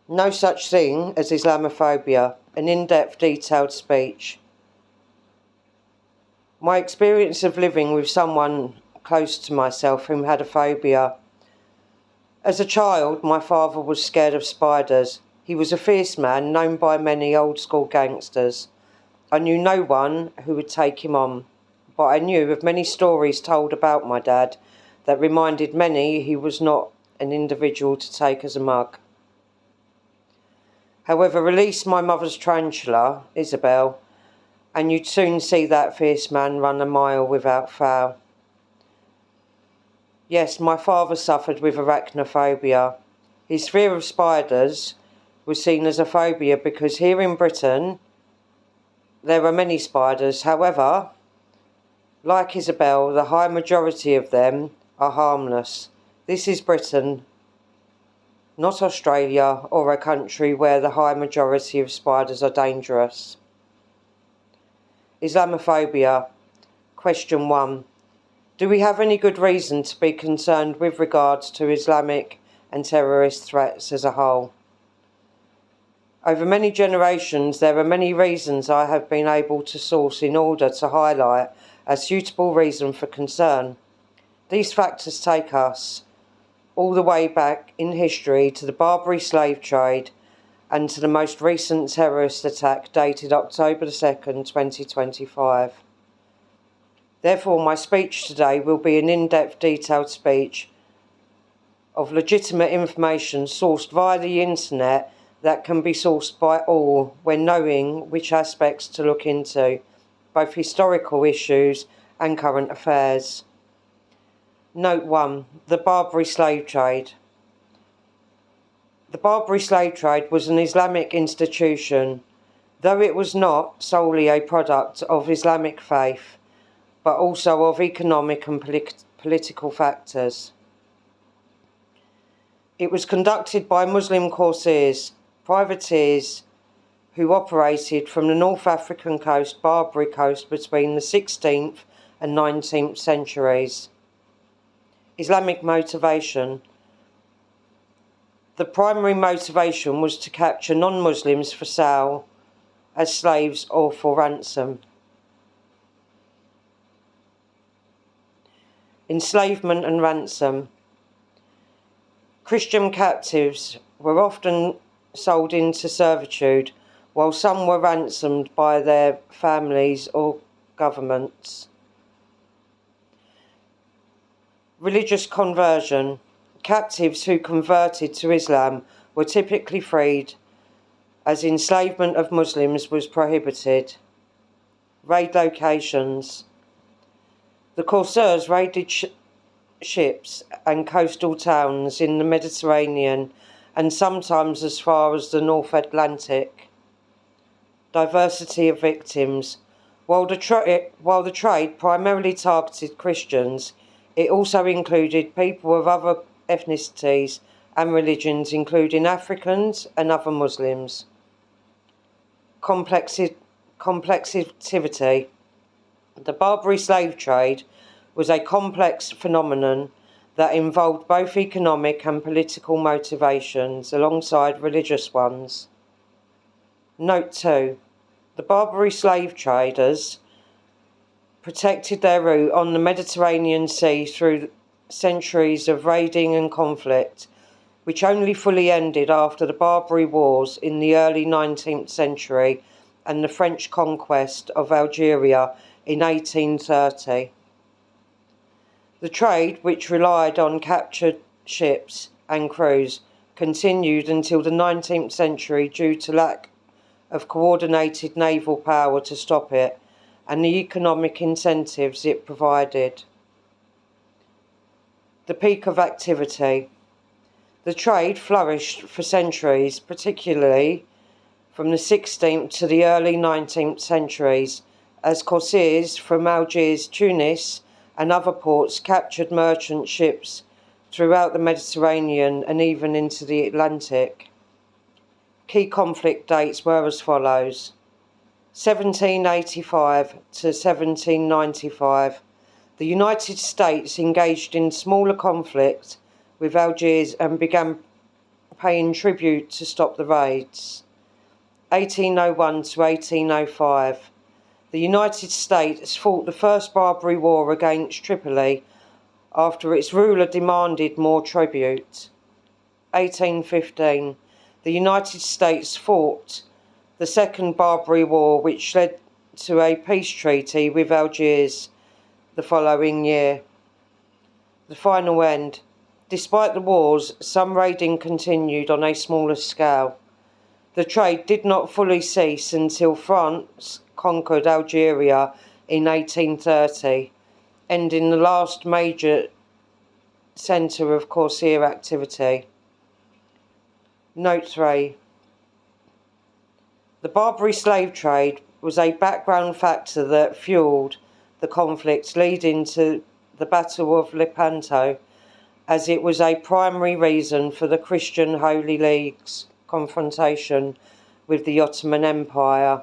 No such thing as Islamophobia, an in-depth detailed speech. My experience of living with someone close to myself who had a phobia. As a child, my father was scared of spiders. He was a fierce man, known by many old-school gangsters. I knew no one who would take him on, but I knew of many stories told about my dad that reminded many he was not an individual to take as a mug. However, release my mother's tarantula, Isabelle, and you'd soon see that fierce man run a mile without fail. Yes, my father suffered with arachnophobia. His fear of spiders was seen as a phobia because here in Britain there are many spiders. However, like Isabelle, the high majority of them are harmless. This is Britain, not Australia or a country where the high majority of spiders are dangerous. Islamophobia. Question 1. Do we have any good reason to be concerned with regards to Islamic and terrorist threats as a whole? Over many generations, there are many reasons I have been able to source in order to highlight a suitable reason for concern. These factors take us all the way back in history to the Barbary slave trade and to the most recent terrorist attack dated October 2nd, 2025. Therefore, my speech today will be an in-depth, detailed speech of legitimate information sourced via the internet that can be sourced by all when knowing which aspects to look into, both historical issues and current affairs. Note 1. The Barbary slave trade. The Barbary slave trade was an Islamic institution, though it was not solely a product of Islamic faith, but also of economic and political factors. It was conducted by Muslim corsairs, privateers, who operated from the North African coast, Barbary coast, between the 16th and 19th centuries. Islamic motivation. The primary motivation was to capture non-Muslims for sale as slaves or for ransom. Enslavement and ransom. Christian captives were often sold into servitude, while some were ransomed by their families or governments. Religious conversion. Captives who converted to Islam were typically freed, as enslavement of Muslims was prohibited. Raid locations. The corsairs raided ships and coastal towns in the Mediterranean and sometimes as far as the North Atlantic. Diversity of victims. While the trade primarily targeted Christians, it also included people of other ethnicities and religions, including Africans and other Muslims. Complexivity. The Barbary slave trade was a complex phenomenon that involved both economic and political motivations alongside religious ones. Note 2. The Barbary slave traders protected their route on the Mediterranean Sea through centuries of raiding and conflict, which only fully ended after the Barbary Wars in the early 19th century and the French conquest of Algeria in 1830. The trade, which relied on captured ships and crews, continued until the 19th century due to lack of coordinated naval power to stop it and the economic incentives it provided. The peak of activity. The trade flourished for centuries, particularly from the 16th to the early 19th centuries, as corsairs from Algiers, Tunis, and other ports captured merchant ships throughout the Mediterranean and even into the Atlantic. Key conflict dates were as follows: 1785 to 1795. The United States engaged in smaller conflict with Algiers and began paying tribute to stop the raids. 1801 to 1805. The United States fought the First Barbary War against Tripoli after its ruler demanded more tribute. 1815. The United States fought the Second Barbary War, which led to a peace treaty with Algiers the following year. The final end. Despite the wars, some raiding continued on a smaller scale. The trade did not fully cease until France conquered Algeria in 1830, ending the last major centre of Corsair activity. Note 3. The Barbary slave trade was a background factor that fuelled the conflicts leading to the Battle of Lepanto, as it was a primary reason for the Christian Holy League's confrontation with the Ottoman Empire.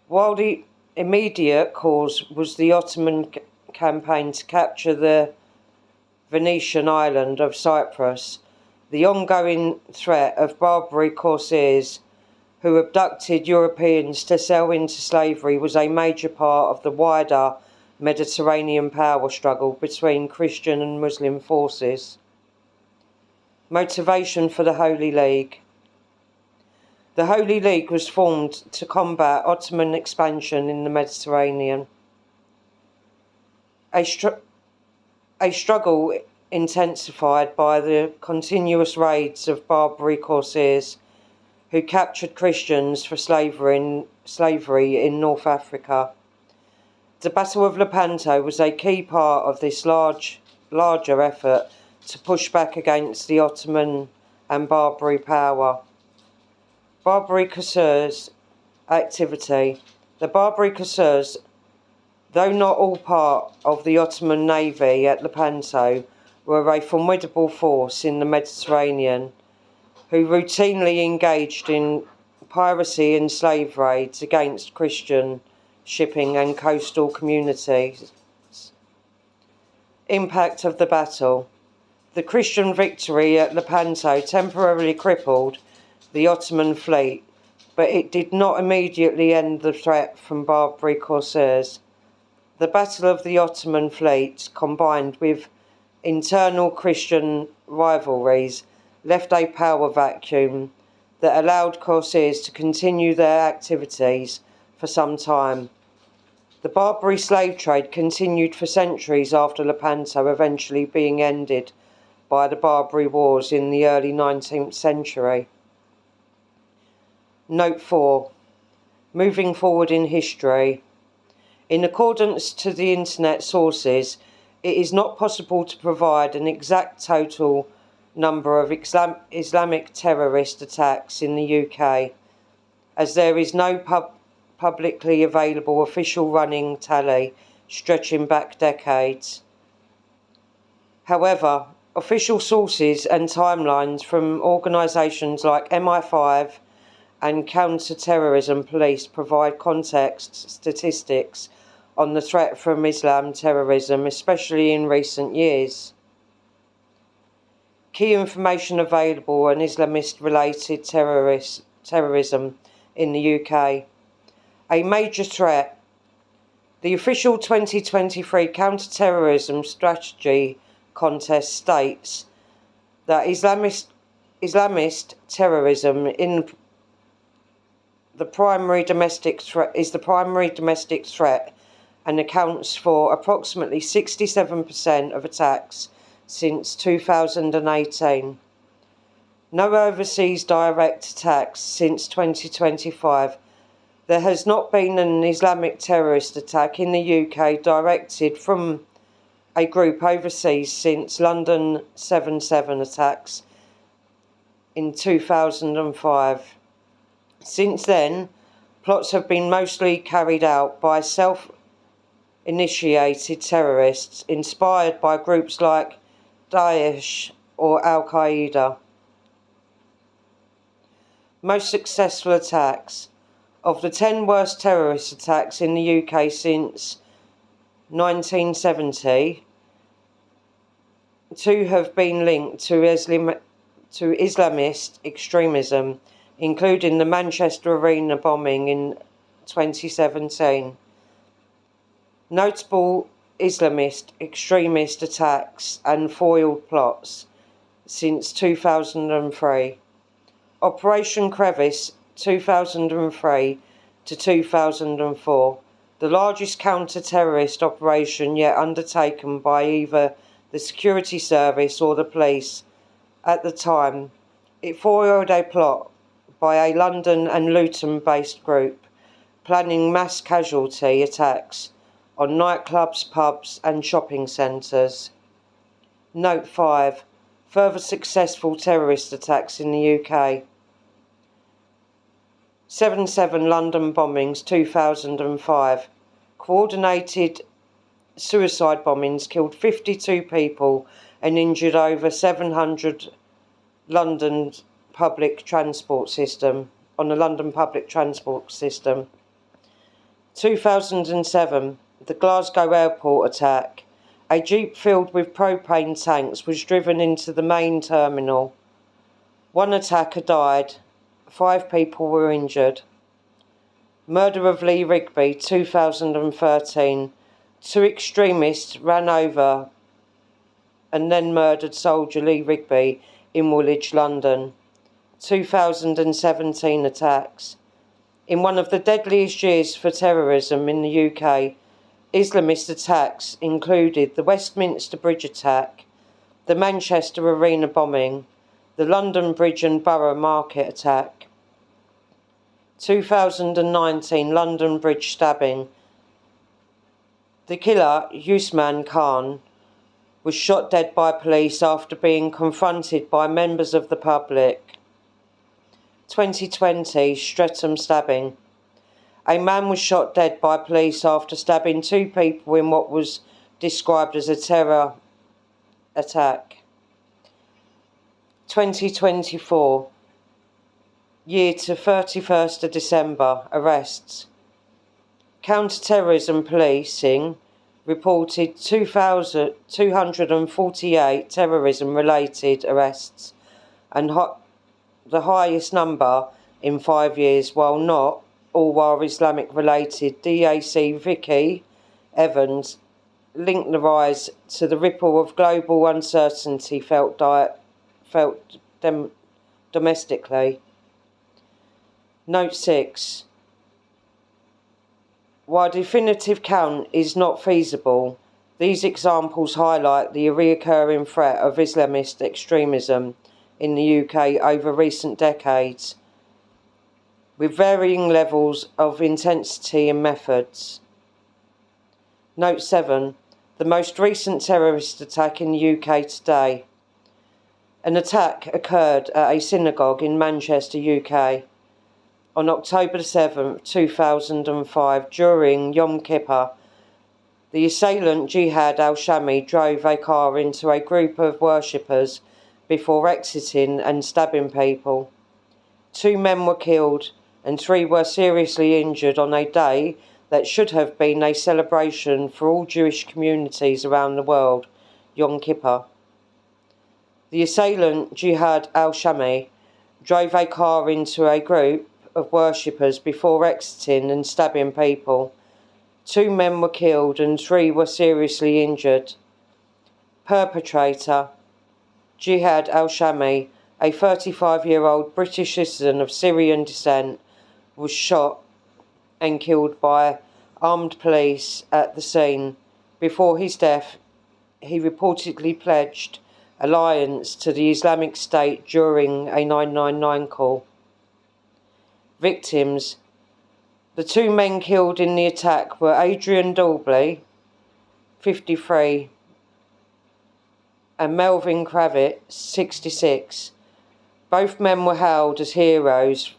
While the immediate cause was the Ottoman campaign to capture the Venetian island of Cyprus, the ongoing threat of Barbary corsairs who abducted Europeans to sell into slavery was a major part of the wider Mediterranean power struggle between Christian and Muslim forces. Motivation for the Holy League. The Holy League was formed to combat Ottoman expansion in the Mediterranean. A struggle intensified by the continuous raids of Barbary corsairs who captured Christians for slavery in North Africa. The Battle of Lepanto was a key part of this larger effort to push back against the Ottoman and Barbary power. Barbary corsairs activity. The Barbary corsairs, though not all part of the Ottoman navy at Lepanto, were a formidable force in the Mediterranean, who routinely engaged in piracy and slave raids against Christian shipping and coastal communities. Impact of the battle. The Christian victory at Lepanto temporarily crippled the Ottoman fleet, but it did not immediately end the threat from Barbary corsairs. The Battle of the Ottoman fleet, combined with internal Christian rivalries, left a power vacuum that allowed corsairs to continue their activities for some time. The Barbary slave trade continued for centuries after Lepanto eventually being ended by the Barbary Wars in the early 19th century. Note 4. Moving forward in history. In accordance to the internet sources, it is not possible to provide an exact total number of Islamic terrorist attacks in the UK, as there is no publicly available official running tally stretching back decades. However, official sources and timelines from organisations like MI5 and counter-terrorism police provide context statistics on the threat from Islam terrorism, especially in recent years. Key information available on Islamist-related terrorism in the UK. A major threat. The official 2023 counter-terrorism strategy contest states that Islamist terrorism is the primary domestic threat and accounts for approximately 67% of attacks since 2018. No overseas direct attacks since 2025. There has not been an Islamic terrorist attack in the UK directed from a group overseas since London 7/7 attacks in 2005. Since then, plots have been mostly carried out by self-initiated terrorists inspired by groups like Daesh or Al-Qaeda. Most successful attacks. Of the 10 worst terrorist attacks in the UK since 1970, 2 have been linked to to Islamist extremism, including the Manchester Arena bombing in 2017. Notable Islamist extremist attacks and foiled plots since 2003. Operation Crevice 2003 to 2004, the largest counter-terrorist operation yet undertaken by either the security service or the police at the time. It foiled a plot by a London and Luton-based group planning mass casualty attacks on nightclubs, pubs and shopping centres. Note 5. Further successful terrorist attacks in the UK. 7/7 London bombings 2005. Coordinated suicide bombings killed 52 people and injured over 700 London's public transport system, on the London public transport system. 2007, the Glasgow airport attack. A jeep filled with propane tanks was driven into the main terminal. One attacker died, 5 people were injured. Murder of Lee Rigby, 2013. 2 extremists ran over and then murdered soldier Lee Rigby in Woolwich, London. 2017 attacks. In one of the deadliest years for terrorism in the UK, Islamist attacks included the Westminster Bridge attack, the Manchester Arena bombing, the London Bridge and Borough Market attack. 2019 London Bridge stabbing. The killer, Usman Khan, was shot dead by police after being confronted by members of the public. 2020 Streatham stabbing. A man was shot dead by police after stabbing 2 people in what was described as a terror attack. 2024 year to 31st of December, arrests. Counter-terrorism policing reported 248 terrorism-related arrests, and the highest number in 5 years, while not all were Islamic-related. DAC Vicky Evans linked the rise to the ripple of global uncertainty felt domestically. Note 6. While definitive count is not feasible, these examples highlight the recurring threat of Islamist extremism in the UK over recent decades, with varying levels of intensity and methods. Note 7. The most recent terrorist attack in the UK today. An attack occurred at a synagogue in Manchester, UK, on October 7, 2005, during Yom Kippur. The assailant, Jihad al-Shami, drove a car into a group of worshippers before exiting and stabbing people. 2 men were killed and 3 were seriously injured on a day that should have been a celebration for all Jewish communities around the world, Yom Kippur. The assailant, Jihad al-Shami, drove a car into a group of worshippers before exiting and stabbing people. 2 men were killed and 3 were seriously injured. Perpetrator, Jihad al-Shami, a 35-year-old British citizen of Syrian descent, was shot and killed by armed police at the scene. Before his death, he reportedly pledged allegiance to the Islamic State during a 999 call. Victims. The 2 men killed in the attack were Adrian Dalby, 53, and Melvin Kravitz, 66. Both men were hailed as heroes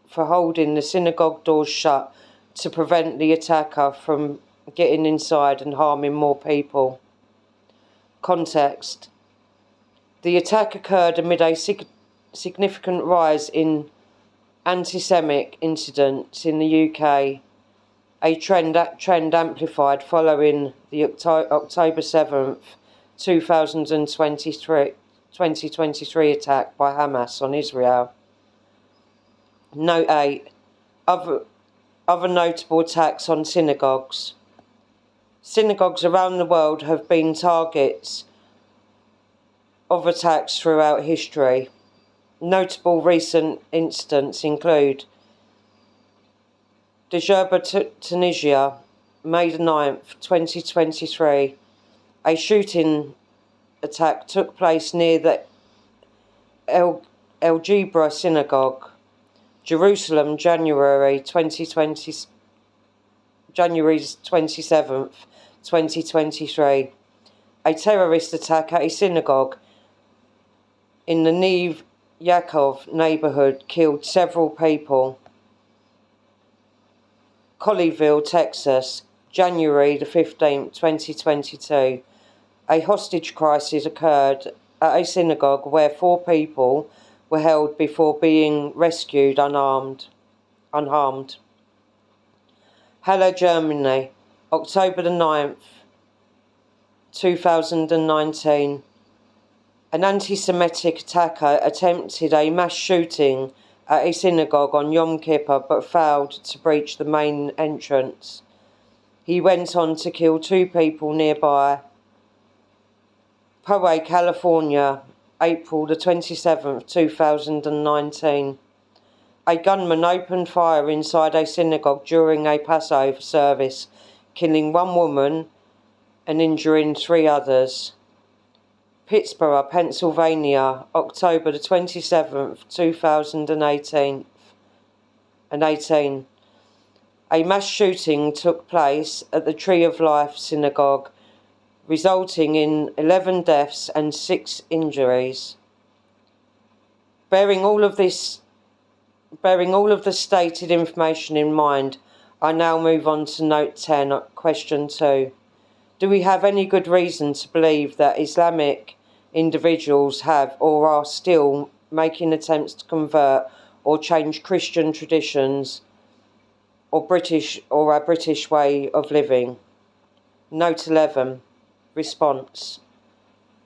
for holding the synagogue doors shut to prevent the attacker from getting inside and harming more people. Context. The attack occurred amid a significant rise in anti-Semitic incidents in the UK, a trend amplified following the October 7th, 2023 2023 attack by Hamas on Israel. Note 8. Other notable attacks on synagogues. Synagogues around the world have been targets of attacks throughout history. Notable recent incidents include Djerba, Tunisia, May 9th, 2023. A shooting attack took place near the El Jibra synagogue, Jerusalem, January 27th, 2023. A terrorist attack at a synagogue in the Neve Yaakov neighborhood killed several people. Colleyville, Texas, January the 15th, 2022. A hostage crisis occurred at a synagogue where 4 people were held before being rescued unharmed. Halle, Germany, October the 9th, 2019. An anti-Semitic attacker attempted a mass shooting at a synagogue on Yom Kippur but failed to breach the main entrance. He went on to kill 2 people nearby. Poway, California, April the 27th, 2019. A gunman opened fire inside a synagogue during a Passover service, killing 1 woman and injuring 3 others. Pittsburgh, Pennsylvania, October the 27th, 2018. A mass shooting took place at the Tree of Life synagogue, resulting in 11 deaths and 6 injuries. Bearing all of the stated information in mind, I now move on to Note 10, Question 2. Do we have any good reason to believe that Islamic individuals have or are still making attempts to convert or change Christian traditions or our British way of living? Note 11. Response.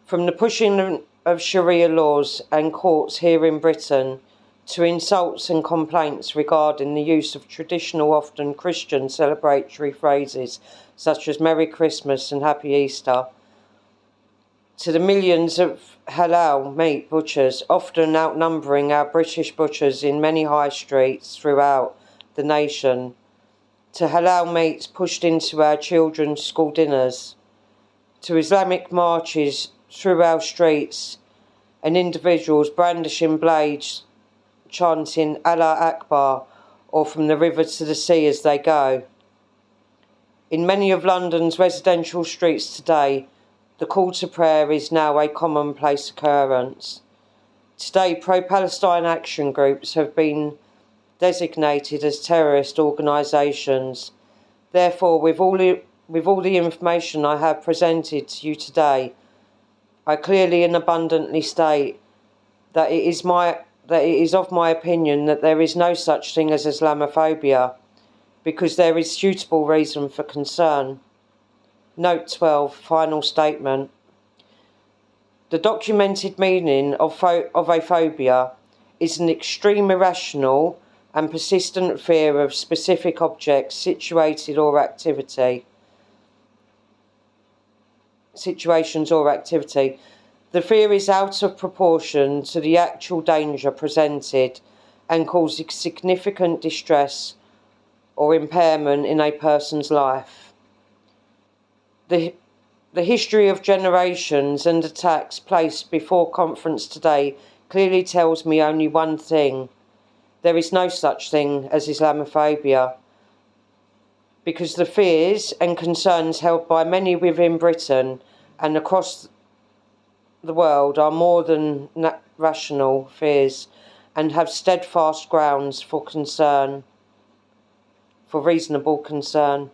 From the pushing of Sharia laws and courts here in Britain to insults and complaints regarding the use of traditional, often Christian celebratory phrases such as Merry Christmas and Happy Easter, to the millions of halal meat butchers, often outnumbering our British butchers in many high streets throughout the nation, to halal meats pushed into our children's school dinners, to Islamic marches through our streets and individuals brandishing blades, chanting Allah Akbar, or from the river to the sea as they go. In many of London's residential streets today, the call to prayer is now a commonplace occurrence. Today, pro-Palestine action groups have been designated as terrorist organisations. Therefore, with all the information I have presented to you today, I clearly and abundantly state that it is of my opinion that there is no such thing as Islamophobia, because there is suitable reason for concern. Note 12, Final Statement. The documented meaning of a phobia is an extreme irrational and persistent fear of specific objects, situations or activity. The fear is out of proportion to the actual danger presented and causes significant distress or impairment in a person's life. The history of generations and attacks placed before conference today clearly tells me only one thing. There is no such thing as Islamophobia, because the fears and concerns held by many within Britain and across the world are more than rational fears and have steadfast grounds for reasonable concern.